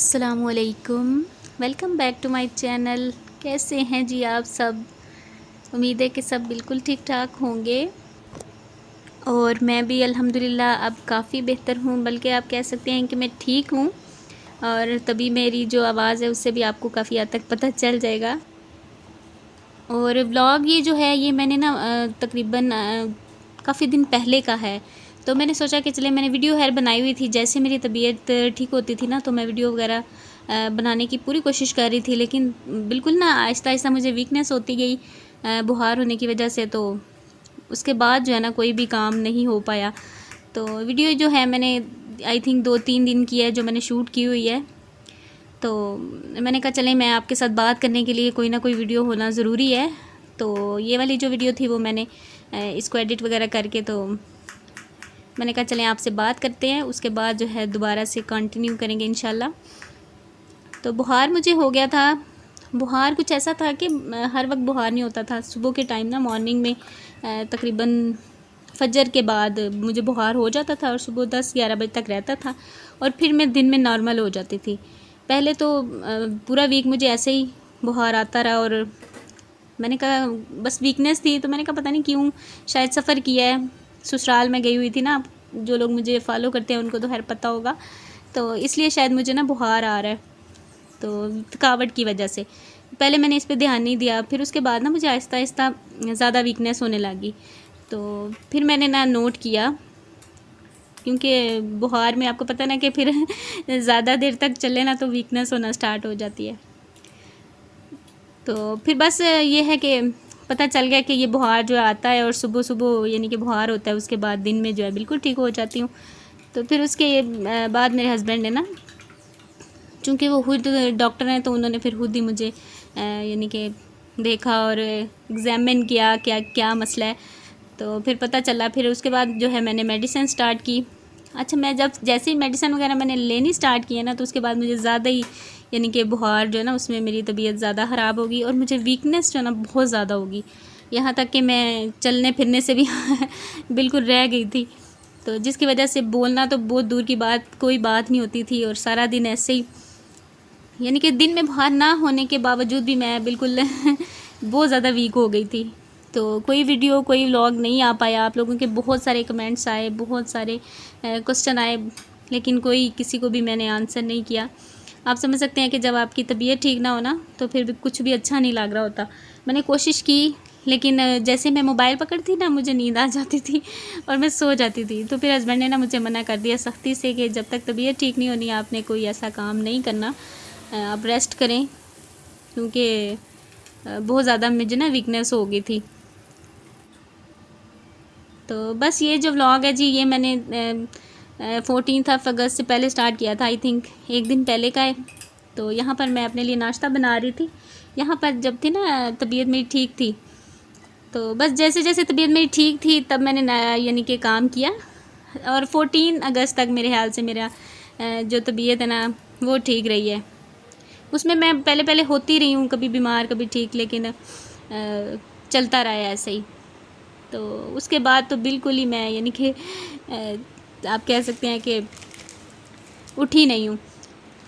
अस्सलामुअलैकुम। Welcome back to my channel. कैसे हैं जी आप सब? उम्मीद है कि सब बिल्कुल ठीक ठाक होंगे और मैं भी अल्हम्दुलिल्लाह अब काफ़ी बेहतर हूँ, बल्कि आप कह सकते हैं कि मैं ठीक हूँ। और तभी मेरी जो आवाज़ है उससे भी आपको काफ़ी हद तक पता चल जाएगा। और व्लॉग ये जो है ये मैंने ना तकरीबन काफ़ी दिन पहले का है, तो मैंने सोचा कि चले मैंने वीडियो बनाई हुई थी। जैसे मेरी तबीयत ठीक होती थी ना तो मैं वीडियो वगैरह बनाने की पूरी कोशिश कर रही थी, लेकिन बिल्कुल ना आहिस्ता आहिस्ता मुझे वीकनेस होती गई बुखार होने की वजह से। तो उसके बाद जो है ना कोई भी काम नहीं हो पाया। तो वीडियो जो है मैंने आई थिंक 2-3 दिन की है जो मैंने शूट की हुई है। तो मैंने कहा चलें मैं आपके साथ बात करने के लिए कोई ना कोई वीडियो होना ज़रूरी है। तो ये वाली जो वीडियो थी वो मैंने इसको एडिट वगैरह करके तो मैंने कहा चलें आपसे बात करते हैं, उसके बाद जो है दोबारा से कंटिन्यू करेंगे इंशाल्लाह। तो बुखार मुझे हो गया था। बुखार कुछ ऐसा था कि हर वक्त बुखार नहीं होता था। सुबह के टाइम ना मॉर्निंग में तकरीबन फजर के बाद मुझे बुखार हो जाता था और सुबह 10-11 बजे तक रहता था और फिर मैं दिन में नॉर्मल हो जाती थी। पहले तो पूरा वीक मुझे ऐसे ही बुखार आता रहा और मैंने कहा बस वीकनेस थी। तो मैंने कहा पता नहीं क्यों, शायद सफ़र किया है, ससुराल में गई हुई थी ना। जो लोग मुझे फॉलो करते हैं उनको तो खैर पता होगा, तो इसलिए शायद मुझे ना बुखार आ रहा है, तो थकावट की वजह से। पहले मैंने इस पे ध्यान नहीं दिया, फिर उसके बाद ना मुझे आहिस्ता आहिस्ता ज़्यादा वीकनेस होने लगी। तो फिर मैंने ना नोट किया, क्योंकि बुखार में आपको पता ना कि फिर ज़्यादा देर तक चले ना तो वीकनेस होना स्टार्ट हो जाती है। तो फिर बस ये है कि पता चल गया कि ये बुखार जो आता है और सुबह सुबह यानी कि बुखार होता है, उसके बाद दिन में जो है बिल्कुल ठीक हो जाती हूँ। तो फिर उसके बाद मेरे हस्बैंड ने ना, चूँकि वो खुद डॉक्टर हैं, तो उन्होंने फिर खुद ही मुझे यानी कि देखा और एग्ज़ामिन किया क्या क्या मसला है। तो फिर पता चला। फिर उसके बाद जो है मैंने मेडिसिन स्टार्ट की। अच्छा, मैं जब जैसे ही मेडिसिन वगैरह मैंने लेनी स्टार्ट की है ना, तो उसके बाद मुझे ज़्यादा ही यानी कि बुखार जो है ना उसमें मेरी तबीयत ज़्यादा ख़राब होगी और मुझे वीकनेस जो है ना बहुत ज़्यादा होगी। यहाँ तक कि मैं चलने फिरने से भी बिल्कुल रह गई थी। तो जिसकी वजह से बोलना तो बहुत दूर की बात, कोई बात नहीं होती थी। और सारा दिन ऐसे ही यानी कि दिन में बुखार ना होने के बावजूद भी मैं बिल्कुल बहुत ज़्यादा वीक हो गई थी। तो कोई वीडियो कोई व्लॉग नहीं आ पाया। आप लोगों के बहुत सारे कमेंट्स आए, बहुत सारे क्वेश्चन आए, लेकिन कोई किसी को भी मैंने आंसर नहीं किया। आप समझ सकते हैं कि जब आपकी तबीयत ठीक ना हो ना तो फिर भी कुछ भी अच्छा नहीं लग रहा होता। मैंने कोशिश की, लेकिन जैसे मैं मोबाइल पकड़ती ना मुझे नींद आ जाती थी और मैं सो जाती थी। तो फिर हस्बैंड ने ना मुझे मना कर दिया सख्ती से कि जब तक तबीयत ठीक नहीं होनी आपने कोई ऐसा काम नहीं करना, आप रेस्ट करें, क्योंकि बहुत ज़्यादा मुझे ना वीकनेस हो गई थी। तो बस ये जो व्लॉग है जी ये मैंने 14 अगस्त से पहले स्टार्ट किया था। आई थिंक एक दिन पहले का है। तो यहाँ पर मैं अपने लिए नाश्ता बना रही थी। यहाँ पर जब थी ना तबीयत मेरी ठीक थी, तो बस जैसे जैसे तबीयत मेरी ठीक थी तब मैंने यानी कि काम किया। और 14 अगस्त तक मेरे ख्याल से मेरा जो तबीयत है ना वो ठीक रही है। उसमें मैं पहले पहले होती रही हूँ, कभी बीमार कभी ठीक, लेकिन चलता रहा है ऐसे ही। तो उसके बाद तो बिल्कुल ही मैं यानी कि आप कह सकते हैं कि उठी नहीं हूँ।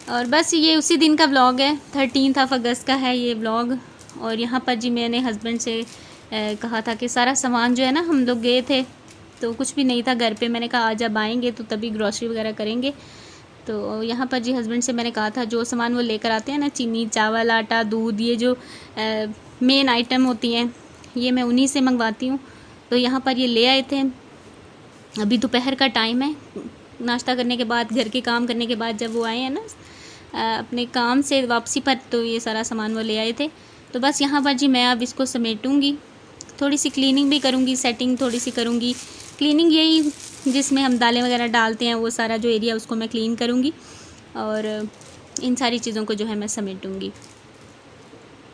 और बस ये उसी दिन का व्लॉग है, 13 अगस्त का है ये व्लॉग। और यहाँ पर जी मैंने हस्बैंड से कहा था कि सारा सामान जो है ना, हम लोग गए थे तो कुछ भी नहीं था घर पे। मैंने कहा आज जब आएंगे तो तभी ग्रॉसरी वगैरह करेंगे। तो यहाँ पर जी हस्बैंड से मैंने कहा था जो सामान वो लेकर आते हैं ना, चीनी चावल आटा दूध, ये जो मेन आइटम होती हैं ये मैं उन्हीं से मंगवाती हूँ। तो यहाँ पर ये ले आए थे। अभी दोपहर का टाइम है, नाश्ता करने के बाद घर के काम करने के बाद जब वो आए हैं ना अपने काम से वापसी पर, तो ये सारा सामान वो ले आए थे। तो बस यहाँ पर जी मैं अब इसको समेटूँगी, थोड़ी सी क्लीनिंग भी करूँगी, सेटिंग थोड़ी सी करूँगी। क्लीनिंग यही जिसमें हम दालें वगैरह डालते हैं वो सारा जो एरिया उसको मैं क्लीन करूँगी और इन सारी चीज़ों को जो है मैं समेटूँगी।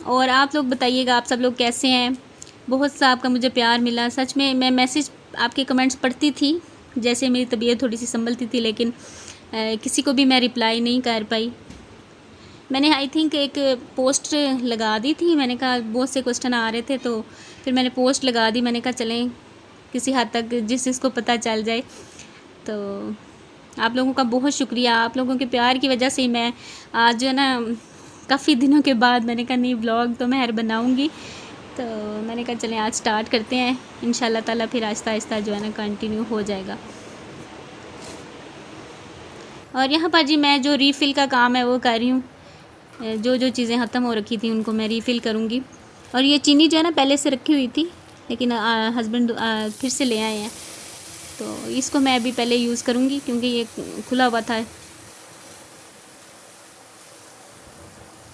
और आप लोग बताइएगा आप सब लोग कैसे हैं? बहुत सा आपका मुझे प्यार मिला, सच में। मैं मैसेज आपके कमेंट्स पढ़ती थी जैसे मेरी तबीयत थोड़ी सी संभलती थी, लेकिन किसी को भी मैं रिप्लाई नहीं कर पाई। मैंने आई थिंक एक पोस्ट लगा दी थी। मैंने कहा बहुत से क्वेश्चन आ रहे थे तो फिर मैंने पोस्ट लगा दी। मैंने कहा चलें किसी हद तक जिस जिसको पता चल जाए। तो आप लोगों का बहुत शुक्रिया, आप लोगों के प्यार की वजह से ही मैं आज जो है ना काफ़ी दिनों के बाद मैंने कहा नहीं व्लॉग तो मैं बनाऊँगी। तो मैंने कहा चलें आज स्टार्ट करते हैं, इंशाल्लाह ताला फिर आहिस्ता आहिस्ता जो है ना कंटिन्यू हो जाएगा। और यहाँ पर जी मैं जो रीफ़िल का काम है वो कर रही हूँ, जो जो चीज़ें ख़त्म हो रखी थी उनको मैं रीफ़िल करूँगी। और ये चीनी जो है ना पहले से रखी हुई थी, लेकिन हस्बैंड फिर से ले आए हैं, तो इसको मैं अभी पहले यूज़ करूँगी क्योंकि ये खुला हुआ था।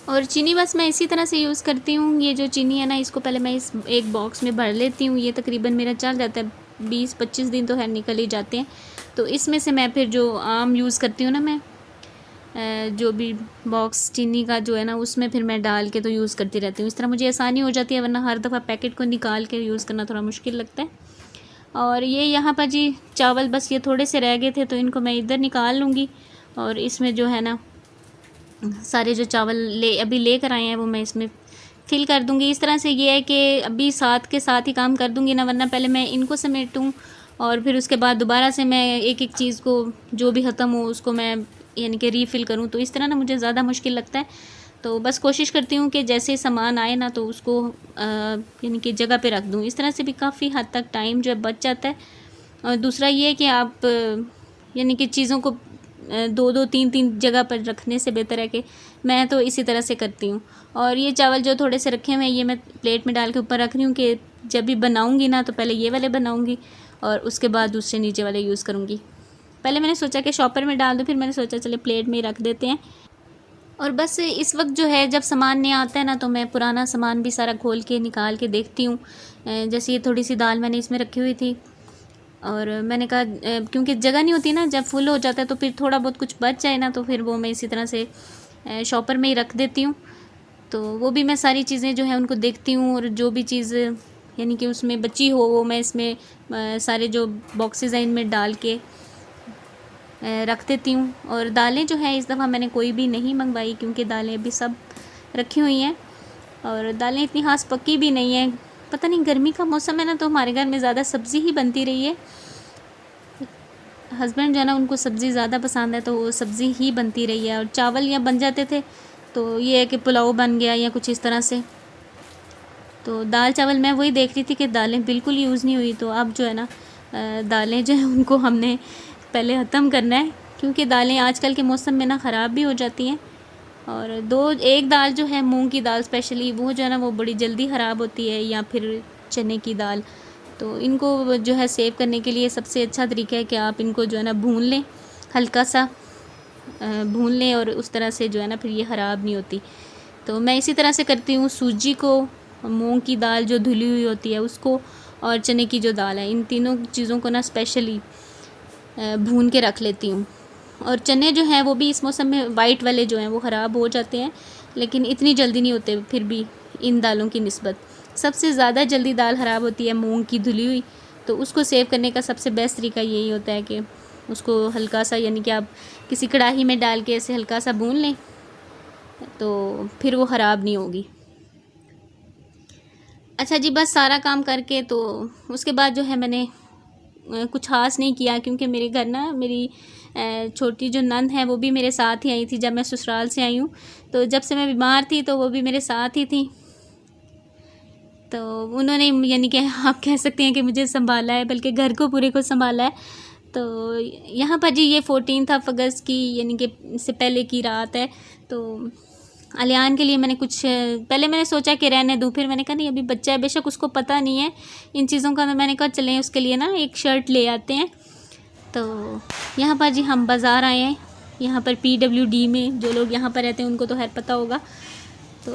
और चीनी बस मैं इसी तरह से यूज़ करती हूँ। ये जो चीनी है ना इसको पहले मैं इस एक बॉक्स में भर लेती हूँ, ये तकरीबन मेरा चल जाता है 20-25 दिन तो है निकल ही जाते हैं। तो इसमें से मैं फिर जो आम यूज़ करती हूँ ना मैं जो भी बॉक्स चीनी का जो है ना उसमें फिर मैं डाल के तो यूज़ करती रहती हूँ। इस तरह मुझे आसानी हो जाती है, वरना हर दफ़ा पैकेट को निकाल के यूज़ करना थोड़ा मुश्किल लगता है। और ये यहाँ पर जी चावल बस ये थोड़े से रह गए थे तो इनको मैं इधर निकाल लूँगी, और इसमें जो है ना सारे जो चावल अभी लेकर आए हैं वो मैं इसमें फिल कर दूँगी। इस तरह से ये है कि अभी साथ के साथ ही काम कर दूँगी ना, वरना पहले मैं इनको समेटूँ और फिर उसके बाद दोबारा से मैं एक एक चीज़ को जो भी ख़त्म हो उसको मैं यानी कि रीफ़िल करूँ, तो इस तरह ना मुझे ज़्यादा मुश्किल लगता है। तो बस कोशिश करती हूँ कि जैसे सामान आए ना तो उसको यानी कि जगह पे रख दूँ। इस तरह से भी काफ़ी हद तक टाइम जो है बच जाता है। और दूसरा ये है कि आप यानी कि चीज़ों को 2-2 3-3 जगह पर रखने से बेहतर है कि मैं तो इसी तरह से करती हूँ। और ये चावल जो थोड़े से रखे हुए हैं ये मैं प्लेट में डाल के ऊपर रख रही हूँ कि जब भी बनाऊँगी ना तो पहले ये वाले बनाऊँगी और उसके बाद दूसरे नीचे वाले यूज़ करूँगी। पहले मैंने सोचा कि शॉपर में डाल दूँ, फिर मैंने सोचा चले प्लेट में ही रख देते हैं। और बस इस वक्त जो है जब सामान नहीं आता है ना तो मैं पुराना सामान भी सारा खोल के निकाल के देखती हूँ। जैसे ये थोड़ी सी दाल मैंने इसमें रखी हुई थी और मैंने कहा क्योंकि जगह नहीं होती ना, जब फुल हो जाता है तो फिर थोड़ा बहुत कुछ बच जाए ना तो फिर वो मैं इसी तरह से शॉपर में ही रख देती हूँ। तो वो भी मैं सारी चीज़ें जो है उनको देखती हूँ और जो भी चीज़ यानी कि उसमें बची हो वो मैं इसमें सारे जो बॉक्सेस हैं इनमें डाल के रख देती हूँ। और दालें जो है इस दफ़ा मैंने कोई भी नहीं मंगवाई क्योंकि दालें अभी सब रखी हुई हैं और दालें इतनी खास पक्की भी नहीं है। पता नहीं गर्मी का मौसम है ना तो हमारे घर में ज़्यादा सब्ज़ी ही बनती रही है। हस्बैंड जो है ना उनको सब्ज़ी ज़्यादा पसंद है तो वो सब्ज़ी ही बनती रही है। और चावल या बन जाते थे तो ये है कि पुलाव बन गया या कुछ इस तरह से। तो दाल चावल मैं वही देख रही थी कि दालें बिल्कुल यूज़ नहीं हुई, तो अब जो है ना दालें जो है उनको हमने पहले ख़त्म करना है क्योंकि दालें आजकल के मौसम में ना ख़राब भी हो जाती हैं। और एक दाल जो है मूंग की दाल स्पेशली वो जो है ना वो बड़ी जल्दी ख़राब होती है, या फिर चने की दाल। तो इनको जो है सेव करने के लिए सबसे अच्छा तरीका है कि आप इनको जो है ना भून लें, हल्का सा भून लें और उस तरह से जो है ना फिर ये ख़राब नहीं होती। तो मैं इसी तरह से करती हूँ। सूजी को, मूंग की दाल जो धुली हुई होती है उसको, और चने की जो दाल है, इन तीनों चीज़ों को ना स्पेशली भून के रख लेती हूँ। और चने जो हैं वो भी इस मौसम में वाइट वाले जो हैं वो ख़राब हो जाते हैं, लेकिन इतनी जल्दी नहीं होते फिर भी इन दालों की निस्बत। सबसे ज़्यादा जल्दी दाल ख़राब होती है मूंग की धुली हुई, तो उसको सेव करने का सबसे बेस्ट तरीका यही होता है कि उसको हल्का सा यानी कि आप किसी कढ़ाई में डाल के ऐसे हल्का सा भून लें तो फिर वो ख़राब नहीं होगी। अच्छा जी, बस सारा काम करके तो उसके बाद जो है मैंने कुछ ख़ास नहीं किया क्योंकि मेरे घर ना मेरी छोटी जो नंद है वो भी मेरे साथ ही आई थी जब मैं ससुराल से आई हूँ। तो जब से मैं बीमार थी तो वो भी मेरे साथ ही थी, तो उन्होंने यानी कि आप कह सकते हैं कि मुझे संभाला है, बल्कि घर को पूरे को संभाला है। तो यहाँ पर जी ये 14 अगस्त की यानी कि इससे पहले की रात है। तो अलियान के लिए मैंने कुछ पहले मैंने सोचा कि रहने दूँ, फिर मैंने कहा नहीं अभी बच्चा है, बेशक उसको पता नहीं है इन चीज़ों का, तो मैंने कहा चलें उसके लिए ना एक शर्ट ले आते हैं। तो यहाँ पर जी हम बाज़ार आए हैं, यहाँ पर PWD में जो लोग यहाँ पर रहते हैं उनको तो खैर पता होगा। तो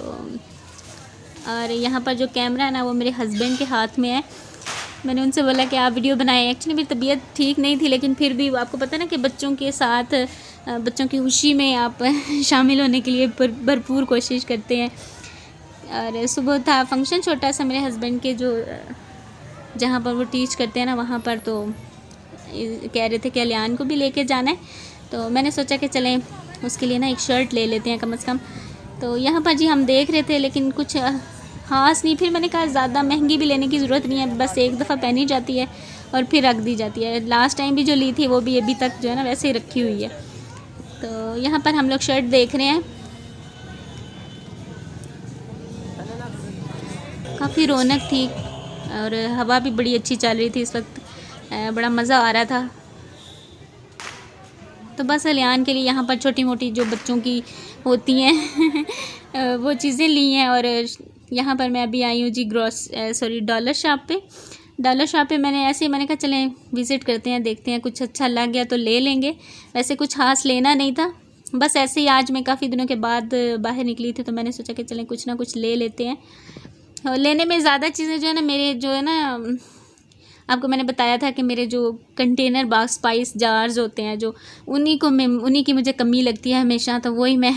और यहाँ पर जो कैमरा है ना वो मेरे हस्बैंड के हाथ में है। मैंने उनसे बोला कि आप वीडियो बनाएं। एक्चुअली मेरी तबीयत ठीक नहीं थी, लेकिन फिर भी आपको पता है ना कि बच्चों के साथ बच्चों की खुशी में आप शामिल होने के लिए भरपूर कोशिश करते हैं। और सुबह था फंक्शन छोटा सा मेरे हस्बैंड के जो जहाँ पर वो टीच करते हैं ना वहाँ पर, तो कह रहे थे कि अलियान को भी लेके जाना है। तो मैंने सोचा कि चलें उसके लिए ना एक शर्ट ले लेते हैं कम से कम। तो यहाँ पर जी हम देख रहे थे लेकिन कुछ ख़ास नहीं, फिर मैंने कहा ज़्यादा महंगी भी लेने की ज़रूरत नहीं है, बस एक दफ़ा पहनी जाती है और फिर रख दी जाती है। लास्ट टाइम भी जो ली थी वो भी अभी तक जो है ना वैसे ही रखी हुई है। तो यहाँ पर हम लोग शर्ट देख रहे हैं, काफ़ी रौनक थी और हवा भी बड़ी अच्छी चल रही थी इस वक्त, बड़ा मज़ा आ रहा था। तो बस अलियान के लिए यहाँ पर छोटी मोटी जो बच्चों की होती हैं वो चीज़ें ली हैं। और यहाँ पर मैं अभी आई हूँ जी डॉलर शॉप पे। डॉलर शॉप पे मैंने कहा चलें विज़िट करते हैं, देखते हैं, कुछ अच्छा लग गया तो ले लेंगे। वैसे कुछ खास लेना नहीं था, बस ऐसे ही आज मैं काफ़ी दिनों के बाद बाहर निकली थी तो मैंने सोचा कि चलें कुछ ना कुछ ले लेते हैं। और लेने में ज़्यादा चीज़ें जो है ना, मेरे जो है ना, आपको मैंने बताया था कि मेरे जो कंटेनर बॉक्स स्पाइस जार्स होते हैं जो, उन्हीं की मुझे कमी लगती है हमेशा, तो वही मैं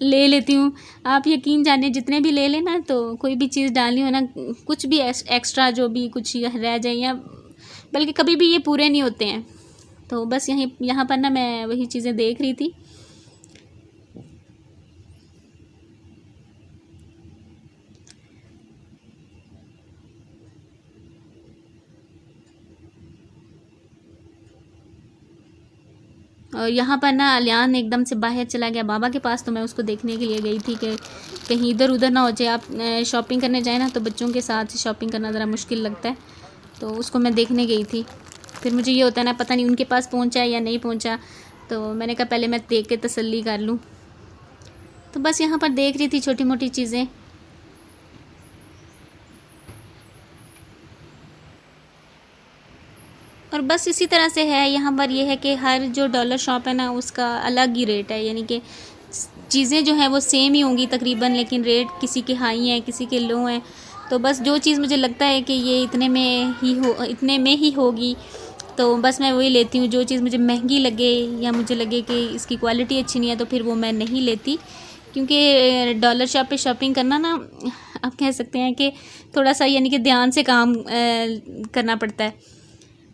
ले लेती हूँ। आप यकीन जानिए जितने भी ले लेना तो कोई भी चीज़ डालनी हो ना, कुछ भी एक्स्ट्रा जो भी कुछ रह जाए या बल्कि कभी भी ये पूरे नहीं होते हैं। तो बस यहाँ पर ना मैं वही चीज़ें देख रही थी। और यहाँ पर ना अलियान एकदम से बाहर चला गया बाबा के पास, तो मैं उसको देखने के लिए गई थी कि कहीं इधर उधर ना हो जाए। आप शॉपिंग करने जाए ना तो बच्चों के साथ शॉपिंग करना ज़रा मुश्किल लगता है, तो उसको मैं देखने गई थी। फिर मुझे ये होता है ना, पता नहीं उनके पास पहुँचा या नहीं पहुँचा, तो मैंने कहा पहले मैं देख के तसल्ली कर लूँ। तो बस यहाँ पर देख रही थी छोटी मोटी चीज़ें। और बस इसी तरह से है यहाँ पर, यह है कि हर जो डॉलर शॉप है ना उसका अलग ही रेट है, यानी कि चीज़ें जो हैं वो सेम ही होंगी तकरीबन, लेकिन रेट किसी के हाई हैं किसी के लो हैं। तो बस जो चीज़ मुझे लगता है कि ये इतने में ही होगी तो बस मैं वही लेती हूँ। जो चीज़ मुझे महंगी लगे या मुझे लगे कि इसकी क्वालिटी अच्छी नहीं है तो फिर वो मैं नहीं लेती, क्योंकि डॉलर शॉप पे शॉपिंग करना ना, आप कह सकते हैं कि थोड़ा सा यानी कि ध्यान से काम करना पड़ता है।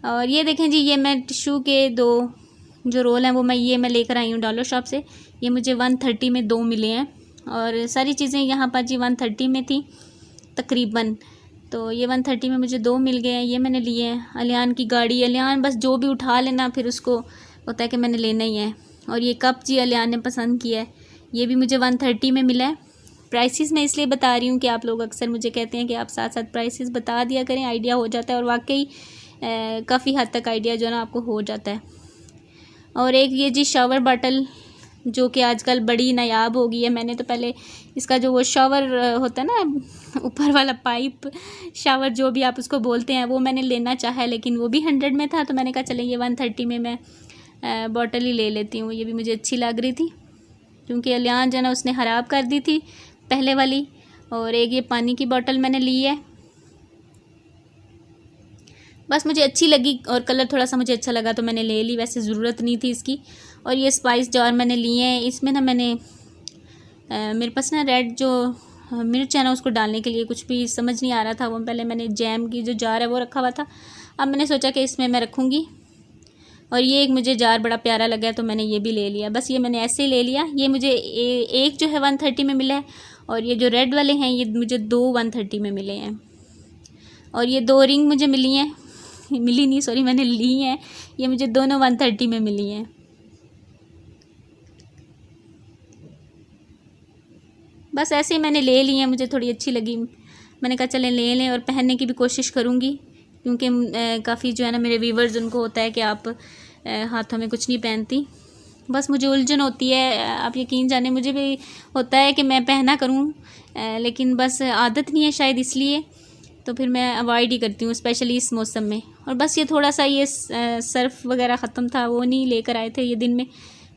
और ये देखें जी, ये मैं टिश्यू के 2 जो रोल हैं वो मैं लेकर आई हूँ डॉलर शॉप से। ये मुझे 130 में 2 मिले हैं और सारी चीज़ें यहाँ पर जी 130 में थी तकरीबन। तो ये 130 में मुझे 2 मिल गए हैं, ये मैंने लिए हैं। अलियान की गाड़ी, अलियान बस जो भी उठा लेना फिर उसको होता है कि मैंने लेना ही है। और ये कप जी अलियान ने पसंद किया है, ये भी मुझे 130 में मिला है। प्राइसेस मैं इसलिए बता रही हूँ कि आप लोग अक्सर मुझे कहते हैं कि आप साथ साथ प्राइसेस बता दिया करें, आइडिया हो जाता है। और वाकई काफ़ी हद तक आइडिया जो है ना आपको हो जाता है। और एक ये जी शावर बॉटल जो कि आजकल बड़ी नायाब हो गई है। मैंने तो पहले इसका जो वो शावर होता है ना ऊपर वाला पाइप, शावर जो भी आप उसको बोलते हैं, वो मैंने लेना चाहा लेकिन वो भी 100 में था, तो मैंने कहा चलें ये 130 में मैं बॉटल ही ले लेती हूँ। ये भी मुझे अच्छी लग रही थी क्योंकि अलियान जो है ना उसने ख़राब कर दी थी पहले वाली। और एक ये पानी की बॉटल मैंने ली है, बस मुझे अच्छी लगी और कलर थोड़ा सा मुझे अच्छा लगा तो मैंने ले ली, वैसे ज़रूरत नहीं थी इसकी। और ये स्पाइस जार मैंने लिए हैं, इसमें ना मैंने मेरे पास ना रेड जो मिर्च है ना उसको डालने के लिए कुछ भी समझ नहीं आ रहा था। वो पहले मैंने जैम की जो जार है वो रखा हुआ था, अब मैंने सोचा कि इसमें मैं रखूँगी। और ये एक मुझे जार बड़ा प्यारा लगा तो मैंने ये भी ले लिया, बस ये मैंने ऐसे ही ले लिया। ये मुझे एक जो है 130 में मिला है और ये जो रेड वाले हैं ये मुझे 2 130 में मिले हैं। और ये 2 रिंग मुझे मैंने ली हैं, ये मुझे दोनों 130 में मिली हैं। बस ऐसे ही मैंने ले ली हैं, मुझे थोड़ी अच्छी लगी, मैंने कहा चलें ले लें और पहनने की भी कोशिश करूँगी क्योंकि काफ़ी जो है ना मेरे व्यूवर्स उनको होता है कि आप हाथों में कुछ नहीं पहनती। बस मुझे उलझन होती है, आप यकीन जाने मुझे भी होता है कि मैं पहना करूँ लेकिन बस आदत नहीं है शायद, इसलिए तो फिर मैं अवॉइड ही करती हूँ स्पेशली इस मौसम में। और बस ये थोड़ा सा ये सर्फ़ वगैरह ख़त्म था, वो नहीं लेकर आए थे ये दिन में,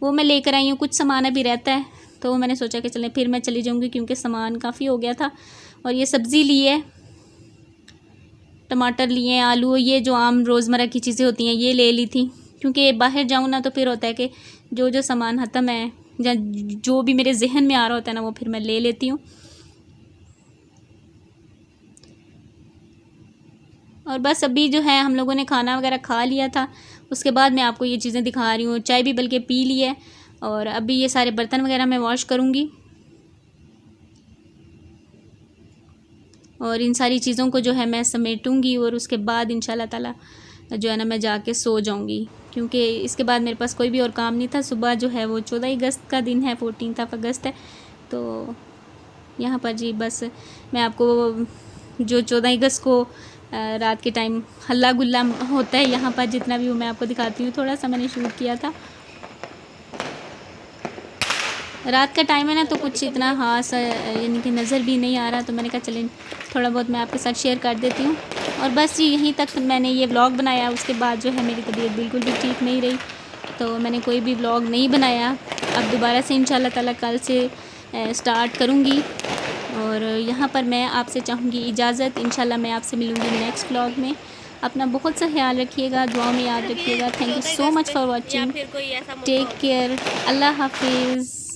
वो मैं लेकर आई हूँ। कुछ सामान अभी रहता है तो मैंने सोचा कि चलें फिर मैं चली जाऊँगी क्योंकि सामान काफ़ी हो गया था। और ये सब्ज़ी ली है, टमाटर लिए, आलू, ये जो आम रोज़मर्रा की चीज़ें होती हैं ये ले ली थी क्योंकि बाहर जाऊँ ना तो फिर होता है कि जो सामान ख़त्म है या जो भी मेरे जहन में आ रहा होता है ना वो फिर मैं ले लेती हूँ। और बस अभी जो है हम लोगों ने खाना वगैरह खा लिया था, उसके बाद मैं आपको ये चीज़ें दिखा रही हूँ। चाय भी बल्कि पी ली है और अभी ये सारे बर्तन वगैरह मैं वॉश करूँगी। और इन सारी चीज़ों को जो है मैं समेटूंगी और उसके बाद इंशाल्लाह ताला जो है ना मैं जाके सो जाऊंगी, क्योंकि इसके बाद मेरे पास कोई भी और काम नहीं था। सुबह जो है वो 14 अगस्त का दिन है, 14 अगस्त है। तो यहाँ पर जी बस मैं आपको जो 14 अगस्त को रात के टाइम हल्ला गुल्ला होता है यहाँ पर जितना भी वो मैं आपको दिखाती हूँ। थोड़ा सा मैंने शूट किया था, रात का टाइम है ना तो कुछ इतना ख़ास यानी कि नज़र भी नहीं आ रहा, तो मैंने कहा चलें थोड़ा बहुत मैं आपके साथ शेयर कर देती हूँ। और बस जी यहीं तक मैंने ये व्लॉग बनाया। उसके बाद जो है मेरी तबीयत बिल्कुल भी ठीक नहीं रही, तो मैंने कोई भी व्लॉग नहीं बनाया। अब दोबारा से इंशाल्लाह ताला कल से स्टार्ट करूँगी। और यहाँ पर मैं आपसे चाहूँगी इजाज़त। इंशाल्लाह मैं आपसे मिलूँगी नेक्स्ट व्लॉग में। अपना बहुत सा ख्याल रखिएगा, दुआ में याद रखिएगा। Thank you so much for watching. Take care. अल्लाह हाफिज़।